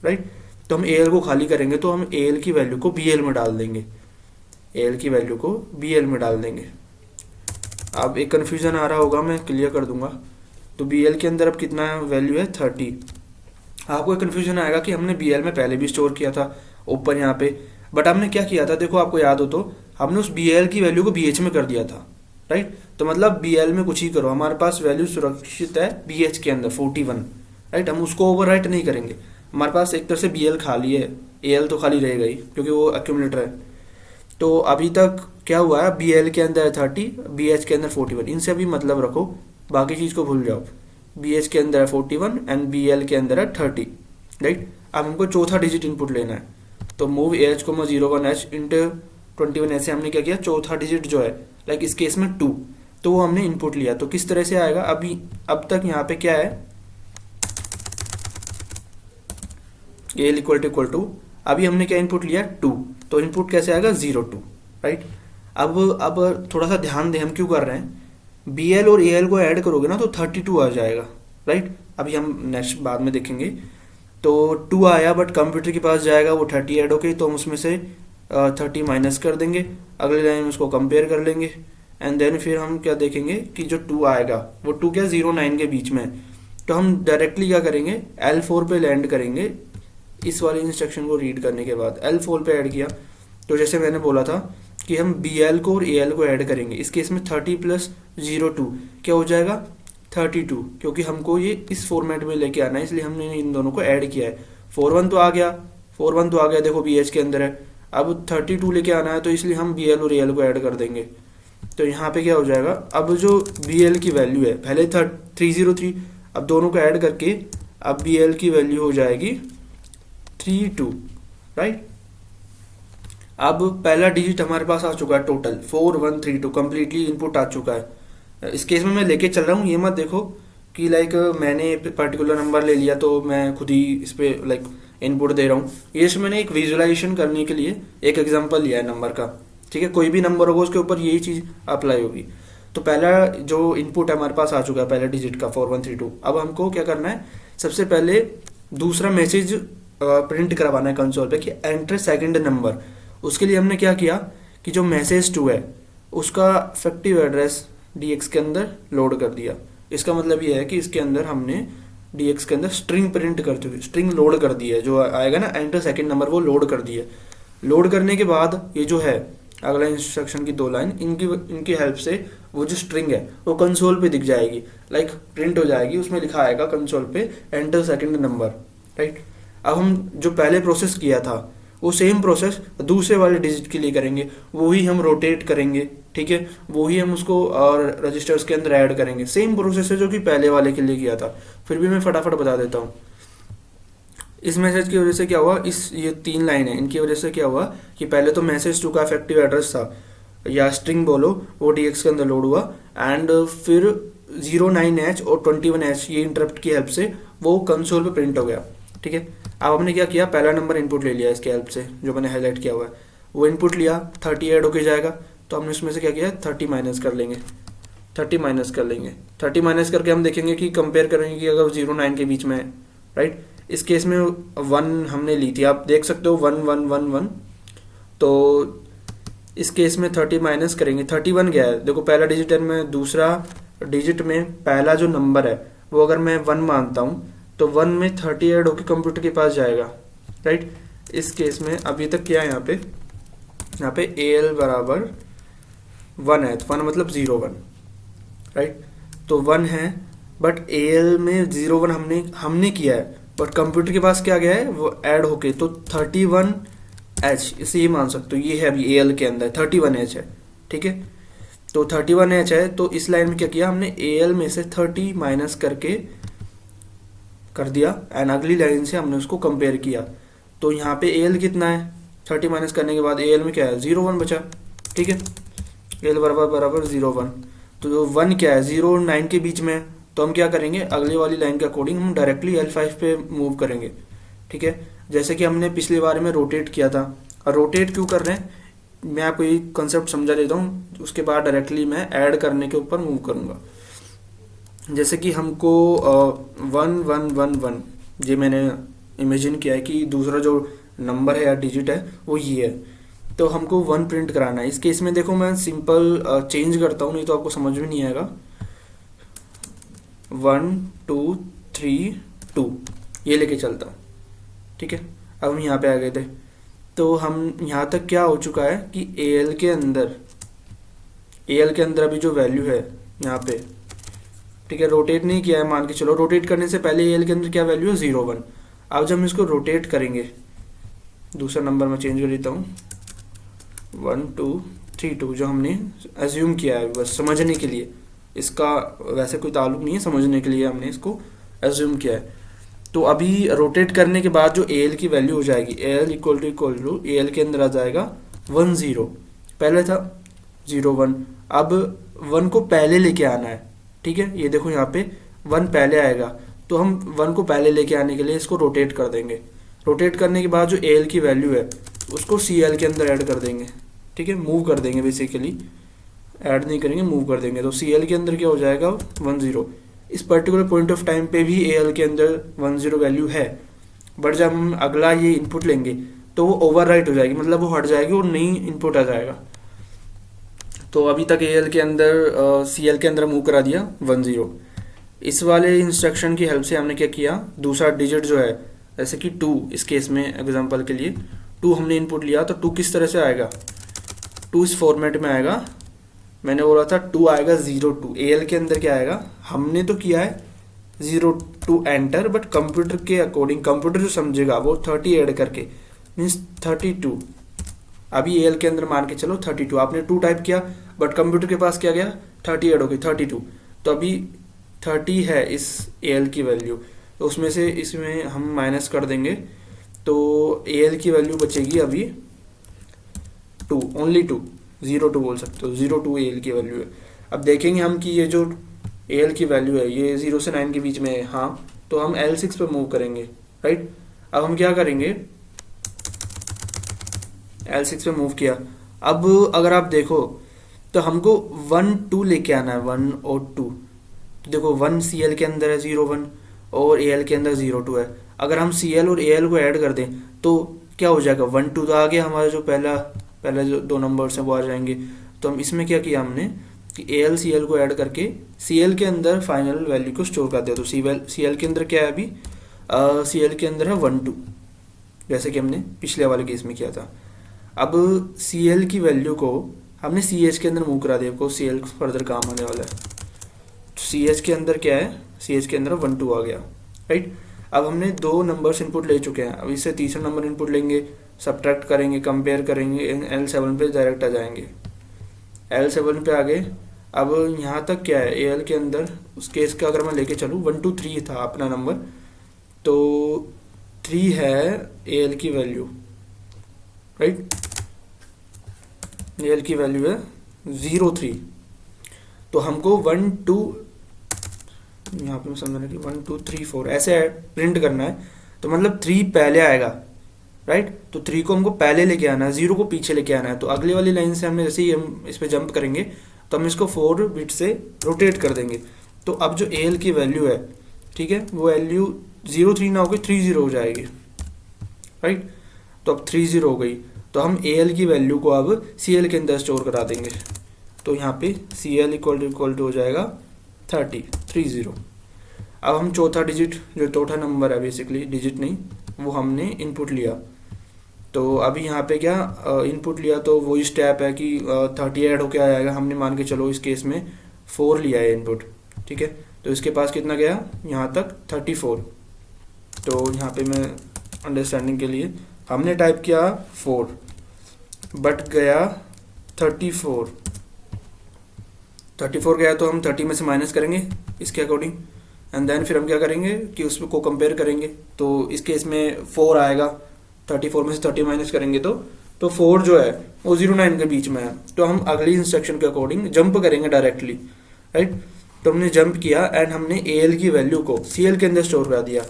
राइट। तो हम AL को खाली करेंगे, तो हम AL की वैल्यू को BL में डाल देंगे, AL की वैल्यू को BL में डाल देंगे। अब एक कन्फ्यूजन आ रहा होगा, मैं क्लियर कर दूंगा। तो BL के अंदर अब कितना वैल्यू है 30। आपको एक कन्फ्यूजन आएगा कि हमने BL में पहले भी स्टोर किया था ऊपर यहाँ पे, बट हमने क्या किया था, देखो आपको याद हो तो हमने उस BL की वैल्यू को BH में कर दिया था, राइट। तो मतलब BL में कुछ ही करो, हमारे पास वैल्यू सुरक्षित है BH के अंदर 41, राइट। हम उसको ओवरराइट नहीं करेंगे, हमारे पास एक तरह से BL खाली है, AL तो खाली रहेगा ही क्योंकि वो एक्यूमुलेटर है। तो अभी तक क्या हुआ है, BL के अंदर है 30, BH के अंदर 41, इनसे अभी मतलब रखो, बाकी चीज को भूल जाओ। BH के अंदर है 41 एंड BL के अंदर है 30, राइट। अब हमको चौथा डिजिट इनपुट लेना है, तो move AH, 01H into 21H से हमने क्या किया, चौथा डिजिट जो है लाइक इस केस में 2, तो वो हमने इनपुट लिया। तो किस तरह से आएगा, अभी अब तक यहाँ पे क्या है, AL इक्वल टू अभी हमने क्या इनपुट लिया 2, तो इनपुट कैसे आएगा 02, राइट। अब थोड़ा सा ध्यान दें हम क्यों कर रहे हैं, BL और AL को ऐड करोगे ना तो 32 आ जाएगा, राइट। अभी हम नेक्स्ट बाद में देखेंगे। तो 2 आया, बट कंप्यूटर के पास जाएगा वो 30 ऐड होके, तो हम उसमें से 30 माइनस कर देंगे, अगले लाइन में उसको कंपेयर कर लेंगे, एंड देन फिर हम क्या देखेंगे कि जो 2 आएगा वो 2 क्या 0 9 के बीच में, तो हम डायरेक्टली क्या करेंगे L4 पे लैंड करेंगे। इस वाले इंस्ट्रक्शन को रीड करने के बाद L4 पे ऐड किया, तो जैसे मैंने बोला था कि हम BL को और AL को ऐड करेंगे, इस केस में 30 प्लस 02 क्या हो जाएगा 32, क्योंकि हमको ये इस फॉर्मेट में लेके आना है, इसलिए हमने इन दोनों को ऐड किया है। 41 तो आ गया, देखो BH के अंदर है, अब 32 लेके आना है, तो इसलिए हम BL और AL को ऐड कर देंगे। तो यहाँ पे क्या हो जाएगा, अब जो BL की वैल्यू है पहले 303, अब दोनों को ऐड करके अब BL की वैल्यू हो जाएगी 32, राइट। अब पहला डिजिट हमारे पास आ चुका है, टोटल 4132 कंप्लीटली इनपुट आ चुका है। इस केस में मैं लेके चल रहा हूँ, ये मत देखो कि लाइक मैंने पर्टिकुलर नंबर ले लिया तो मैं खुद ही इस पे लाइक इनपुट दे रहा हूँ। ये मैंने एक विजुअलाइजेशन करने के लिए एक एग्जांपल लिया है नंबर का, ठीक है। कोई भी नंबर होगा उसके ऊपर यही चीज अप्लाई होगी। तो पहला जो इनपुट है हमारे पास आ चुका है, पहला डिजिट का 4132। अब हमको क्या करना है, सबसे पहले दूसरा मैसेज प्रिंट करवाना है कंसोल पे कि एंटर सेकंड नंबर। उसके लिए हमने क्या किया कि जो मैसेज 2 है उसका इफेक्टिव एड्रेस DX के अंदर लोड कर दिया। इसका मतलब ये है कि इसके अंदर हमने DX के अंदर स्ट्रिंग प्रिंट करते हुए स्ट्रिंग लोड कर दी है, जो आएगा ना एंटर सेकंड नंबर वो लोड कर दिया। लोड करने के बाद ये जो है अगला इंस्ट्रक्शन की 2 लाइन, इनकी हेल्प से वो जो स्ट्रिंग है वो कंसोल पे दिख जाएगी, लाइक प्रिंट हो जाएगी, उसमें लिखा आएगा कंसोल पे एंटर सेकंड नंबर, राइट। अब हम जो पहले प्रोसेस किया था वो सेम प्रोसेस दूसरे वाले डिजिट के लिए करेंगे, वो ही हम रोटेट करेंगे, ठीक है, वो ही हम उसको और रजिस्टर्स के अंदर ऐड करेंगे। सेम प्रोसेस है जो कि पहले वाले के लिए किया था। फिर भी मैं फटाफट बता देता हूँ। इस मैसेज की वजह से क्या हुआ, इस ये 3 लाइन है, इनकी वजह से क्या हुआ कि पहले तो मैसेज टू का इफेक्टिव एड्रेस था या स्ट्रिंग बोलो, वो DX के अंदर लोड हुआ, एंड फिर 09H और 21H ये इंटरप्ट की हेल्प से वो कंसोल पे प्रिंट हो गया, ठीक है। अब हमने क्या किया, पहला नंबर इनपुट ले लिया इसके हेल्प से, जो मैंने हाईलाइट किया हुआ है, वो इनपुट लिया, 30 ऐड होके जाएगा, तो हमने उसमें से क्या किया, 30 माइनस कर लेंगे, 30 माइनस कर लेंगे, 30 माइनस करके हम देखेंगे कि कंपेयर करेंगे कि अगर 09 के बीच में है, राइट। इस केस में 1 हमने ली थी, आप देख सकते हो 1 1 1 1, तो इस केस में 30 माइनस करेंगे, 31 गया है, देखो पहला डिजिट है, में दूसरा डिजिट में पहला जो नंबर है वो अगर मैं 1 मानता हूँ तो 1 में 30 ऐड होकर कंप्यूटर के पास जाएगा, राइट। इस केस में अभी तक क्या है, यहाँ पे AL बराबर 1 है, तो 1 मतलब 01, राइट। तो 1 है, बट AL में 01 हमने किया है, बट कंप्यूटर के पास क्या गया है, वो ऐड होके, तो 31H, इसे ये मान सकते हो, ये है अभी AL के अंदर 31H है, ठीक है। तो 31H है, तो इस लाइन में क्या किया हमने, AL में से 30 माइनस करके कर दिया, एंड अगली लाइन से हमने उसको कंपेयर किया, तो यहाँ पे AL कितना है, 30 माइनस करने के बाद AL में क्या है, 01 बचा, ठीक है। AL बराबर 01, तो जो 1 क्या है, 0 और 9 के बीच में है, तो हम क्या करेंगे, अगली वाली लाइन के अकॉर्डिंग हम डायरेक्टली L5 पे मूव करेंगे, ठीक है। जैसे कि हमने पिछले बार में रोटेट किया था, और रोटेट क्यों कर रहे हैं, मैं आपको ये कंसेप्ट समझा देता हूँ, उसके बाद डायरेक्टली मैं ऐड करने के ऊपर मूव करूँगा। जैसे कि हमको 1 1 1 1, ये मैंने इमेजिन किया है कि दूसरा जो नंबर है या डिजिट है वो ये है, तो हमको 1 प्रिंट कराना है। इस केस में देखो मैं सिंपल चेंज करता हूँ, नहीं तो आपको समझ में नहीं आएगा। 1 2 3 2 ये लेके चलता हूँ, ठीक है। अब हम यहाँ पे आ गए थे, तो हम यहाँ तक क्या हो चुका है कि AL के अंदर अभी जो वैल्यू है यहाँ पे, ठीक है, रोटेट नहीं किया है, मान के चलो रोटेट करने से पहले AL के अंदर क्या वैल्यू है, 01। अब जब हम इसको रोटेट करेंगे, दूसरा नंबर मैं चेंज कर देता हूँ, 1 2 3 2, जो हमने एज्यूम किया है बस समझने के लिए, इसका वैसे कोई ताल्लुक नहीं है, समझने के लिए हमने इसको एज्यूम किया है। तो अभी रोटेट करने के बाद जो AL की वैल्यू हो जाएगी, AL इक्वल टू AL के अंदर आ जाएगा 1 0, पहले था 01, अब 1 को पहले लेके आना है, ठीक है। ये देखो यहाँ पे 1 पहले आएगा, तो हम 1 को पहले लेके आने के लिए इसको रोटेट कर देंगे। रोटेट करने के बाद जो AL की वैल्यू है उसको CL के अंदर ऐड कर देंगे, ठीक है, मूव कर देंगे, बेसिकली ऐड नहीं करेंगे, मूव कर देंगे, तो CL के अंदर क्या हो जाएगा, 1 0। इस पर्टिकुलर पॉइंट ऑफ टाइम पे भी AL के अंदर 1 0 वैल्यू है, बट जब हम अगला ये इनपुट लेंगे तो वो ओवरराइट हो जाएगी, मतलब वो हट जाएगी और नई इनपुट आ जाएगा। तो अभी तक AL के अंदर CL के अंदर मूव करा दिया 1 0। इस वाले इंस्ट्रक्शन की हेल्प से हमने क्या किया, दूसरा डिजिट जो है, जैसे कि 2, इस केस में एग्जांपल के लिए 2 हमने इनपुट लिया, तो 2 किस तरह से आएगा, 2 इस फॉर्मेट में आएगा, मैंने बोला था 2 आएगा 0 2, AL के अंदर क्या आएगा, हमने तो किया है 0 2 एंटर, बट कंप्यूटर के अकॉर्डिंग कंप्यूटर जो समझेगा वो 30 ऐड करके मीन्स 32, अभी AL के अंदर मान के चलो 32, आपने 2 टाइप किया, बट कंप्यूटर के पास क्या गया, 30 ऐड हो गई 32, तो अभी 30 है इस AL की वैल्यू, तो उसमें से इसमें हम माइनस कर देंगे, तो AL की वैल्यू बचेगी अभी 2, ओनली 2, 0 2 बोल सकते हो, 0 2 AL की वैल्यू है। अब देखेंगे हम कि ये जो AL की वैल्यू है ये 0 से 9 के बीच में है, हाँ, तो हम L6 पे मूव करेंगे, राइट। अब हम क्या करेंगे, L6 पे मूव किया, अब अगर आप देखो तो हमको 1 2 लेके आना है, 1 और 2, तो देखो 1 CL के अंदर है 0 1 और AL के अंदर 0 2 है, अगर हम CL और AL को ऐड कर दें तो क्या हो जाएगा, 1 2 तो आ गया, हमारा जो पहला जो 2 नंबर्स हैं वो आ जाएंगे। तो हम इसमें क्या किया हमने कि AL CL को ऐड करके CL के अंदर फाइनल वैल्यू को स्टोर कर दिया, तो CL के अंदर क्या है अभी, CL के अंदर है 1 2, जैसे कि हमने पिछले वाले केस में किया था। अब CL की वैल्यू को हमने CH के अंदर मूव करा दिया, को CL फर्दर काम आने वाला है, CH के अंदर क्या है, CH के अंदर 1 2 आ गया, राइट। अब हमने 2 नंबर्स इनपुट ले चुके हैं, अब इससे तीसरा नंबर इनपुट लेंगे, सब्ट्रैक्ट करेंगे, कंपेयर करेंगे, L7 पे डायरेक्ट आ जाएंगे। L7 पे आ गए। अब यहाँ तक क्या है AL के अंदर, उस केस का अगर मैं लेके चलूँ 1 2 3 था अपना नंबर, तो 3 है AL की वैल्यू, राइट। AL की वैल्यू है 0 3। तो हमको 1 2, यहाँ पे समझना कि 1 2 3 4 ऐसे प्रिंट करना है। तो मतलब 3 पहले आएगा, राइट। तो 3 को हमको पहले लेके आना है, 0 को पीछे लेके आना है। तो अगली वाली लाइन से हमने जैसे ही हम इस पे जंप करेंगे तो हम इसको 4 बिट से रोटेट कर देंगे। तो अब जो AL की वैल्यू है, ठीक है, वो वैल्यू 0 3 ना होगी 3 0 हो जाएगी, राइट। तो अब 3 0 हो गई। तो हम AL की वैल्यू को अब CL के अंदर स्टोर करा देंगे। तो यहाँ पे CL इक्वल टू हो जाएगा 30 3 0। अब हम चौथा डिजिट, जो चौथा नंबर है बेसिकली डिजिट नहीं, वो हमने इनपुट लिया। तो अभी यहाँ पे क्या इनपुट लिया, तो वही स्टेप है कि 30 ऐड होके आ जाएगा। हमने मान के चलो इस केस में 4 लिया है इनपुट, ठीक है। तो इसके पास कितना गया यहाँ तक 34। तो यहाँ पे मैं अंडरस्टैंडिंग के लिए हमने टाइप किया 4 बट गया 34 गया। तो हम 30 में से माइनस करेंगे इसके अकॉर्डिंग, एंड देन फिर हम क्या करेंगे कि उसको कंपेयर करेंगे। तो इस केस में 4 आएगा, 34 में से 30 माइनस करेंगे तो 4 जो है वो 0 9 के बीच में है। तो हम अगली इंस्ट्रक्शन के अकॉर्डिंग जंप करेंगे डायरेक्टली, राइट। तो हमने जंप किया एंड हमने AL की वैल्यू को CL के अंदर स्टोर करा दिया।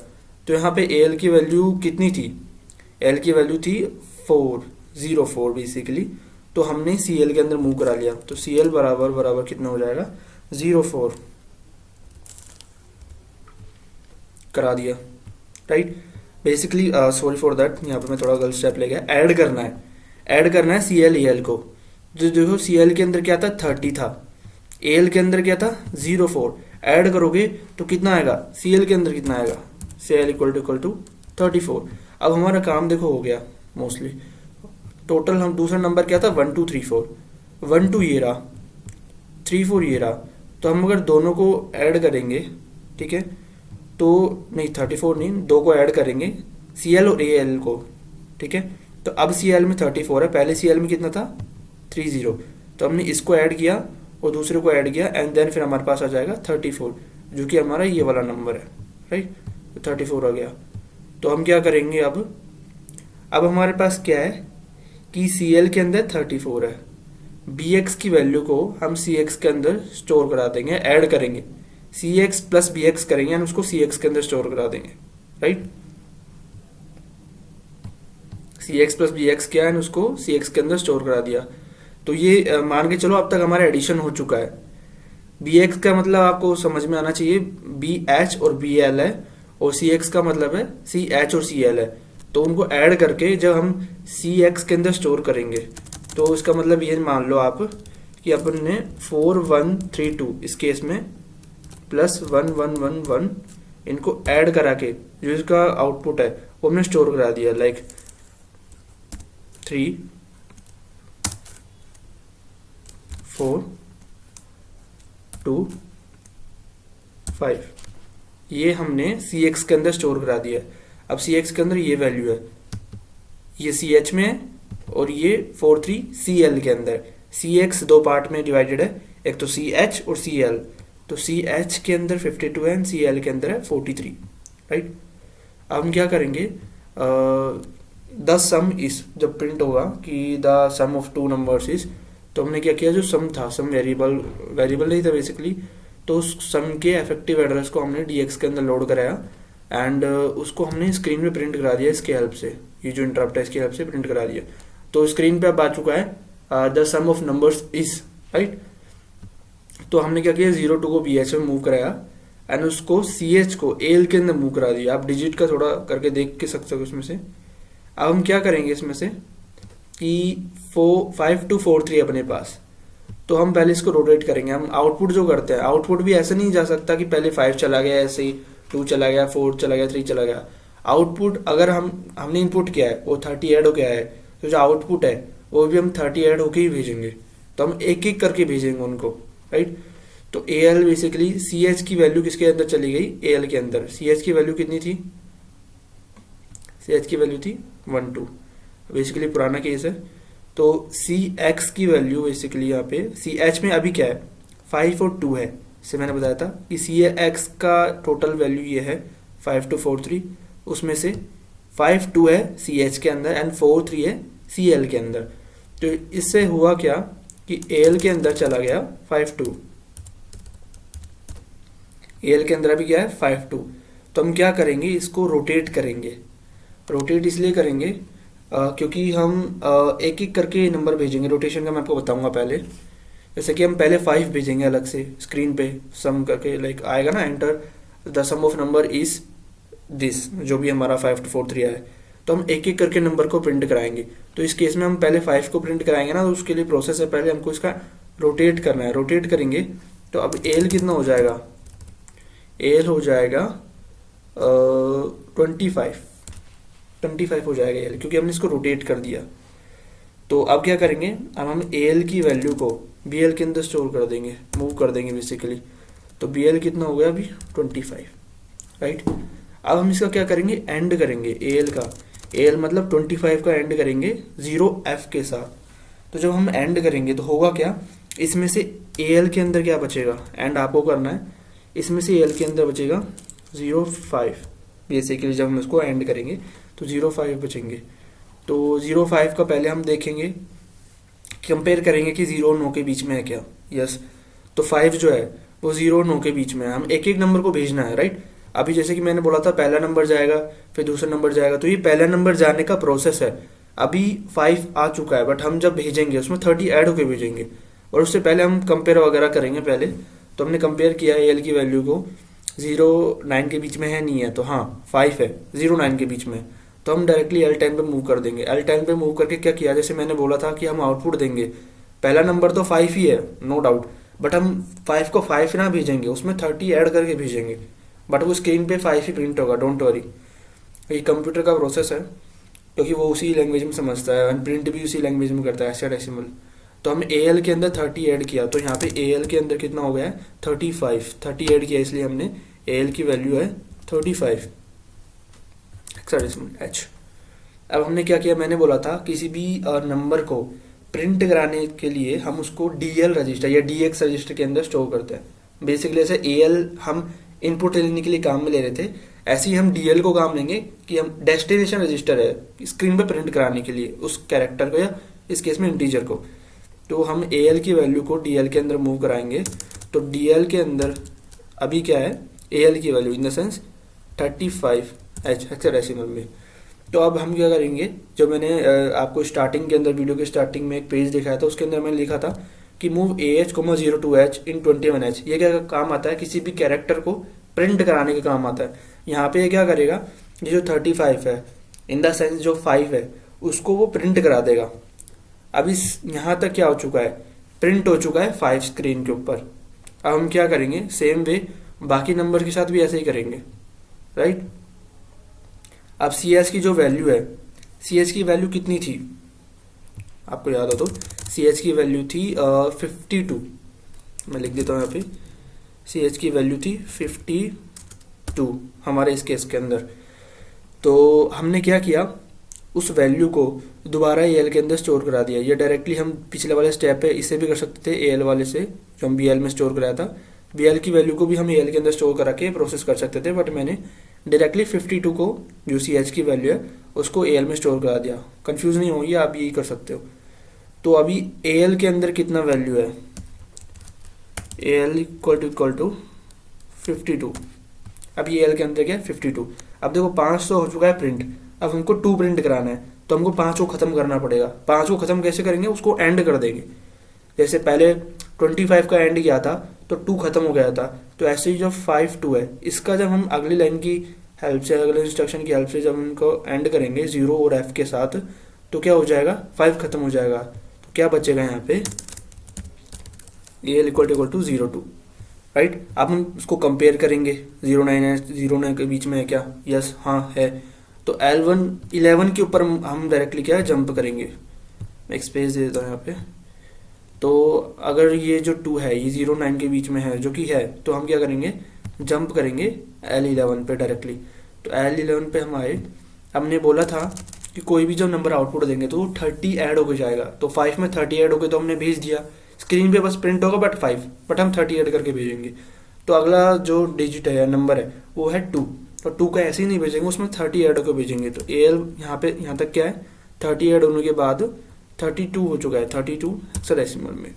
तो यहाँ पे AL की वैल्यू कितनी थी, L की वैल्यू थी 4 बेसिकली। तो हमने CL के अंदर मूव करा लिया। तो CL बराबर कितना हो जाएगा 0 4 करा दिया, right. Basically sorry for that, यहाँ पे मैं थोड़ा गलत स्टेप ले गया। ऐड करना है CL AL को। जो देखो CL के अंदर क्या था 30 था, AL के अंदर क्या था 0 4। ऐड करोगे तो कितना आएगा, CL के अंदर कितना आएगा, CL इक्वल टू 34। अब हमारा काम देखो हो गया मोस्टली। टोटल हम दूसरा नंबर क्या था 1 2 3 4, 1 2 ये रहा, 3 4 ये रहा। तो हम अगर दोनों को ऐड करेंगे, ठीक है, तो नहीं 34 नहीं, दो को ऐड करेंगे CL और AL को, ठीक है। तो अब CL में 34 है, पहले CL में कितना था 3 0। तो हमने इसको ऐड किया और दूसरे को ऐड किया एंड देन फिर हमारे पास आ जाएगा 34, जो कि हमारा ये वाला नंबर है, राइट। तो 34 आ गया। तो हम क्या करेंगे अब हमारे पास क्या है कि CL के अंदर 34 है, BX की वैल्यू को हम CX के अंदर स्टोर करा देंगे, ऐड करेंगे CX प्लस BX करेंगे और उसको CX के अंदर स्टोर करा देंगे, राइट। CX प्लस BX किया है, उसको CX के अंदर स्टोर करा दिया। तो ये मान के चलो अब तक हमारा एडिशन हो चुका है। BX का मतलब आपको समझ में आना चाहिए, BH और BL है, और CX का मतलब है CH और CL है। तो उनको ऐड करके जब हम CX के अंदर स्टोर करेंगे, तो इसका मतलब ये मान लो आप कि अपन ने 4 1 3 2 इस केस में प्लस 1 1 1 1 इनको ऐड करा के जो इसका आउटपुट है वो हमने स्टोर करा दिया, लाइक 3 4 2 5 ये हमने CX के अंदर स्टोर करा दिया। अब CX के अंदर ये वैल्यू है, ये CH में है और ये 4 3 CL के अंदर। CX दो पार्ट में डिवाइडेड है, एक तो CH और CL। तो CH के अंदर 52 है, CL के अंदर है 43, राइट। अब हम क्या करेंगे, द सम इज जब प्रिंट होगा कि the sum of two numbers is, तो हमने क्या किया, जो सम था, सम वेरिएबल नहीं था बेसिकली, तो उस सम के इफेक्टिव एड्रेस को हमने DX के अंदर लोड कराया एंड उसको हमने स्क्रीन पे प्रिंट करा दिया इसके हेल्प से, ये जो इंटरप्ट है इसकी हेल्प से प्रिंट करा दिया। तो स्क्रीन पे अब आ चुका है the sum of numbers is, right. तो हमने क्या किया, 0 2 को BH में मूव कराया एंड उसको CH को AL के अंदर मूव करा दिया। आप डिजिट का थोड़ा करके देख के सकते हो उसमें से। अब हम क्या करेंगे इसमें से कि 5 2 4 3 अपने पास, तो हम पहले इसको रोटेट करेंगे। हम आउटपुट जो करते हैं, आउटपुट भी ऐसे नहीं जा सकता कि पहले 5 चला गया, ऐसे ही 2 चला गया, 4 चला गया, 3 चला गया। आउटपुट अगर हमने इनपुट किया है वो 30 ऐड हो गया है, तो जो आउटपुट है वो भी हम 30 ऐड होके ही भेजेंगे। तो हम एक एक करके भेजेंगे उनको, राइट। तो AL बेसिकली CH की वैल्यू किसके अंदर चली गई, AL के अंदर। CH की वैल्यू कितनी थी, CH की वैल्यू थी 1 2। बेसिकली पुराना केस है। तो सी एक्स की वैल्यू बेसिकली यहाँ पे सी एच में अभी क्या है 5 और 2 है, से मैंने बताया था कि सी एक्स का टोटल वैल्यू ये है 5243, उसमें से 5 2 है सी एच के अंदर एंड 4 3 है सी एल के अंदर। तो इससे हुआ क्या कि एल के अंदर चला गया 5 2, एल के अंदर अभी क्या है 5 2। तो हम क्या करेंगे, इसको रोटेट करेंगे। रोटेट इसलिए करेंगे क्योंकि हम एक एक करके नंबर भेजेंगे। रोटेशन का मैं आपको बताऊंगा पहले। जैसे कि हम पहले 5 भेजेंगे अलग से स्क्रीन पे सम करके, लाइक आएगा ना enter the sum of number is this, जो भी हमारा 5243 है। तो हम एक एक करके नंबर को प्रिंट कराएंगे। तो इस केस में हम पहले 5 को प्रिंट कराएंगे ना, तो उसके लिए प्रोसेस है, पहले हमको इसका रोटेट करना है। रोटेट करेंगे तो अब एल कितना हो जाएगा, एल हो जाएगा 25 हो जाएगा एल, क्योंकि हमने इसको रोटेट कर दिया। तो अब क्या करेंगे, अब हम एल की वैल्यू को बी एल के अंदर स्टोर कर देंगे, मूव कर देंगे बेसिकली। तो बी एल कितना हो गया अभी 25, राइट। अब हम इसका क्या करेंगे, एंड करेंगे एल का। एल मतलब 25 का एंड करेंगे 0f के साथ। तो जब हम एंड करेंगे तो होगा क्या, इसमें से एल के अंदर क्या बचेगा, एंड आपको करना है, इसमें से एल के अंदर बचेगा 05 बेसिकली। जब हम इसको एंड करेंगे तो 05 बचेंगे। तो 05 का पहले हम देखेंगे, कंपेयर करेंगे कि 0 और 9 के बीच में है क्या। यस, तो 5 जो है वो 0 और 9 के बीच में है। हम एक एक नंबर को भेजना है, राइट। अभी जैसे कि मैंने बोला था पहला नंबर जाएगा फिर दूसरा नंबर जाएगा, तो ये पहला नंबर जाने का प्रोसेस है। अभी 5 आ चुका है, बट हम जब भेजेंगे उसमें 30 ऐड होकर भेजेंगे, और उससे पहले हम कंपेयर वगैरह करेंगे पहले। तो हमने कंपेयर किया है एल की वैल्यू को, 0-9 के बीच में है नहीं है, तो हाँ 5 है 0-9 के बीच में। तो हम डायरेक्टली L10 पे मूव कर देंगे। L10 पे मूव करके क्या किया, जैसे मैंने बोला था कि हम आउटपुट देंगे, पहला नंबर तो 5 ही है नो डाउट, बट हम 5 को 5 ना भेजेंगे, उसमें 30 ऐड करके भेजेंगे, बट वो स्क्रीन पे 5 ही प्रिंट होगा, डोंट वरी। ये कंप्यूटर का प्रोसेस है, क्योंकि वो उसी लैंग्वेज में समझता है एंड प्रिंट भी उसी लैंग्वेज में करता है, हेक्साडेसिमल। तो हम AL के अंदर 30 ऐड किया, तो यहाँ पे AL के अंदर कितना हो गया है 35, 30 ऐड किया, इसलिए हमने AL की वैल्यू है 35 हेक्साडेसिमल H। अब हमने क्या किया, मैंने बोला था किसी भी नंबर को प्रिंट कराने के लिए हम उसको DL रजिस्टर या DX रजिस्टर के अंदर स्टोर करते हैं। बेसिकली ऐसे AL हम इनपुट लेने के लिए काम में ले रहे थे, ऐसे ही हम DL को काम लेंगे कि हम डेस्टिनेशन रजिस्टर है स्क्रीन पे प्रिंट कराने के लिए उस कैरेक्टर को, या इस केस में इंटीजर को। तो हम AL की वैल्यू को DL के अंदर मूव कराएंगे। तो DL के अंदर अभी क्या है, AL की value in the sense 35 hexadecimal में। तो अब हम क्या करेंगे, जो मैंने आपको स्टार्टिंग के अंदर वीडियो के स्टार्टिंग में एक पेज दिखाया था, उसके अंदर मैंने लिखा था कि मूव AH, 02H इन 21H। ये क्या काम आता है, किसी भी कैरेक्टर को प्रिंट कराने के काम आता है। यहाँ पे ये क्या करेगा, ये जो 35 है इन द सेंस जो 5 है उसको वो प्रिंट करा देगा। अब इस यहाँ तक क्या हो चुका है, प्रिंट हो चुका है 5 स्क्रीन के ऊपर। अब हम क्या करेंगे, सेम वे बाकी नंबर के साथ भी ऐसे ही करेंगे, राइट। अब CS की जो वैल्यू है, CS की वैल्यू कितनी थी आपको याद हो तो, CS की वैल्यू थी 52। मैं लिख देता हूँ यहाँ पे, CS की वैल्यू थी 52 हमारे इस केस के अंदर। तो हमने क्या किया, उस वैल्यू को दोबारा AL के अंदर स्टोर करा दिया। ये डायरेक्टली हम पिछले वाले स्टेप पे इसे भी कर सकते थे, AL वाले से जो हम BL में स्टोर कराया था। BL की वैल्यू को भी हम AL के अंदर स्टोर करा के प्रोसेस कर सकते थे, बट मैंने डायरेक्टली 52 को जो CH की वैल्यू है उसको AL में स्टोर करा दिया। कंफ्यूज नहीं होगी, आप यही कर सकते हो। तो अभी AL के अंदर कितना वैल्यू है, AL इक्वल टू 52। अभी AL के अंदर क्या है 52। अब देखो 5 तो हो चुका है प्रिंट, अब हमको 2 प्रिंट कराना है, तो हमको 5 को खत्म करना पड़ेगा। 5 को खत्म कैसे करेंगे, उसको एंड कर देंगे। जैसे पहले 25 का एंड किया था तो 2 खत्म हो गया था, तो ऐसे ही जो 5 2 है, इसका जब हम अगली लाइन की हेल्प से, अगले इंस्ट्रक्शन की हेल्प से जब उनको एंड करेंगे 0 और F के साथ, तो क्या हो जाएगा 5 खत्म हो जाएगा। तो क्या बचेगा यहाँ पे, AL इक्वल टू 02, राइट। अब हम उसको कंपेयर करेंगे, 0-9 के बीच में है क्या, यस हाँ है। तो L11 के ऊपर हम डायरेक्टली क्या जंप करेंगे। मैं एक स्पेस दे देता हूँ यहाँ पे। तो अगर ये जो 2 है ये 0-9 के बीच में है, जो कि है, तो हम क्या करेंगे, जंप करेंगे L11 पे डायरेक्टली। तो L11 पे हम आए, हमने बोला था कि कोई भी जब नंबर आउटपुट देंगे तो 30 ऐड होकर जाएगा, तो 5 में 30 ऐड होकर तो हमने भेज दिया, स्क्रीन पे बस प्रिंट होगा बट 5, बट हम 30 ऐड करके भेजेंगे। तो अगला जो डिजिट है या नंबर है वो है 2, तो 2 का ऐसे ही नहीं भेजेंगे, उसमें 30 ऐड होकर भेजेंगे। तो AL यहाँ तक क्या है, 30 ऐड होने के बाद 32 हो चुका है, 32 हेक्साडेसिमल में।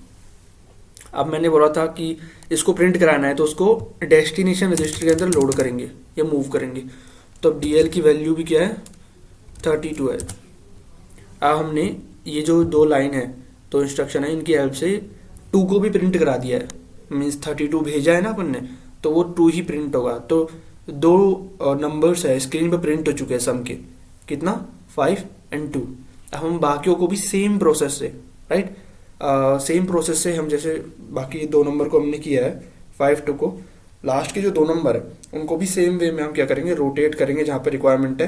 अब मैंने बोला था कि इसको प्रिंट कराना है तो उसको डेस्टिनेशन रजिस्टर के अंदर लोड करेंगे या मूव करेंगे। तो अब DL की वैल्यू भी क्या है, 32 है। अब हमने ये जो 2 लाइन है, तो इंस्ट्रक्शन है, इनकी हेल्प से 2 को भी प्रिंट करा दिया है, मीन्स 32 भेजा है ना अपन ने, तो वो 2 ही प्रिंट होगा। तो 2 नंबर्स है स्क्रीन पे प्रिंट हो चुके हैं सम के, कितना 5 और 2। अब हम बाकियों को भी सेम प्रोसेस से, राइट, सेम प्रोसेस से हम जैसे बाकी 2 नंबर को हमने किया है 5 2 को, लास्ट के जो 2 नंबर है उनको भी सेम वे में हम क्या करेंगे, रोटेट करेंगे जहाँ पे रिक्वायरमेंट है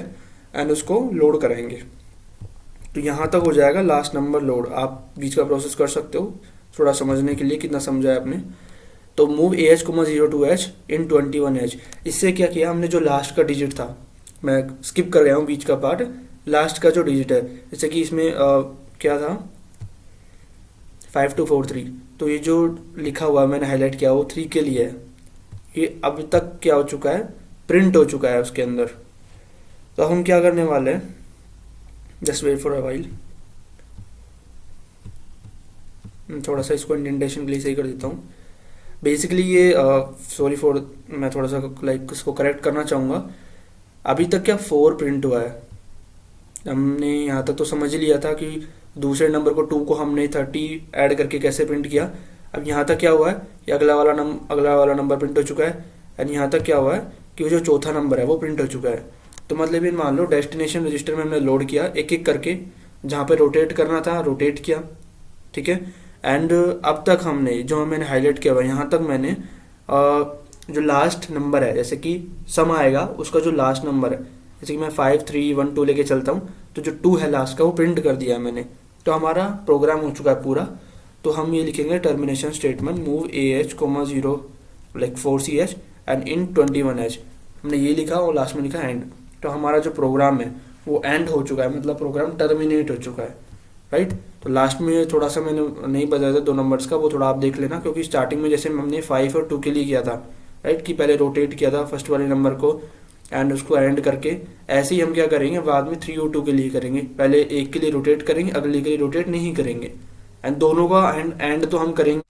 एंड उसको लोड कराएंगे। तो यहाँ तक हो जाएगा लास्ट नंबर लोड। आप बीच का प्रोसेस कर सकते हो थोड़ा समझने के लिए, कितना समझा है आपने। तो move AH, 0 to H in 21H, इससे क्या किया हमने, जो लास्ट का डिजिट था, मैं स्किप कर गया हूँ बीच का पार्ट, लास्ट का जो डिजिट है, जैसे कि इसमें क्या था 5243, तो ये जो लिखा हुआ मैंने हाईलाइट किया वो 3 के लिए है, ये अब तक क्या हो चुका है, प्रिंट हो चुका है उसके अंदर। तो हम क्या करने वाले हैं, just wait for a while, थोड़ा सा इसको इंडेंटेशन के लिए सही कर देता हूँ। बेसिकली ये सॉरी फॉर, मैं थोड़ा सा लाइक इसको करेक्ट करना चाहूँगा। अभी तक क्या 4 प्रिंट हुआ है, हमने यहाँ तक तो समझ ही लिया था कि दूसरे नंबर को 2 को हमने 30 ऐड करके कैसे प्रिंट किया। अब यहाँ तक क्या हुआ है, कि अगला वाला नंबर प्रिंट हो चुका है, एंड यहाँ तक क्या हुआ है कि जो चौथा नंबर है वो प्रिंट हो चुका है। तो मतलब ये मान लो डेस्टिनेशन रजिस्टर में हमने लोड किया एक एक करके, जहाँ पे रोटेट करना था रोटेट किया, ठीक है। एंड अब तक हमने जो मैंने हाईलाइट किया हुआ यहाँ तक मैंने जो लास्ट नंबर है, जैसे कि सम आएगा उसका जो लास्ट नंबर है, जैसे कि मैं 5 3 1 2 लेके चलता हूँ, तो जो 2 है लास्ट का वो प्रिंट कर दिया है मैंने। तो हमारा प्रोग्राम हो चुका है पूरा। तो हम ये लिखेंगे termination statement move AH, 0 like 4CH and in 21H, हमने ये लिखा और लास्ट में लिखा एंड। तो हमारा जो प्रोग्राम है वो एंड हो चुका है, मतलब प्रोग्राम टर्मिनेट हो चुका है, राइट। तो लास्ट में थोड़ा सा मैंने नहीं बताया था 2 नंबर्स का, वो थोड़ा आप देख लेना, क्योंकि स्टार्टिंग में जैसे हमने 5 और 2 के लिए किया था, राइट, कि पहले रोटेट किया था फर्स्ट वाले नंबर को एंड उसको एंड करके, ऐसे ही हम क्या करेंगे बाद में 3 और 2 के लिए करेंगे, पहले एक के लिए रोटेट करेंगे, अगले के लिए रोटेट नहीं करेंगे, एंड दोनों का एंड तो हम करेंगे।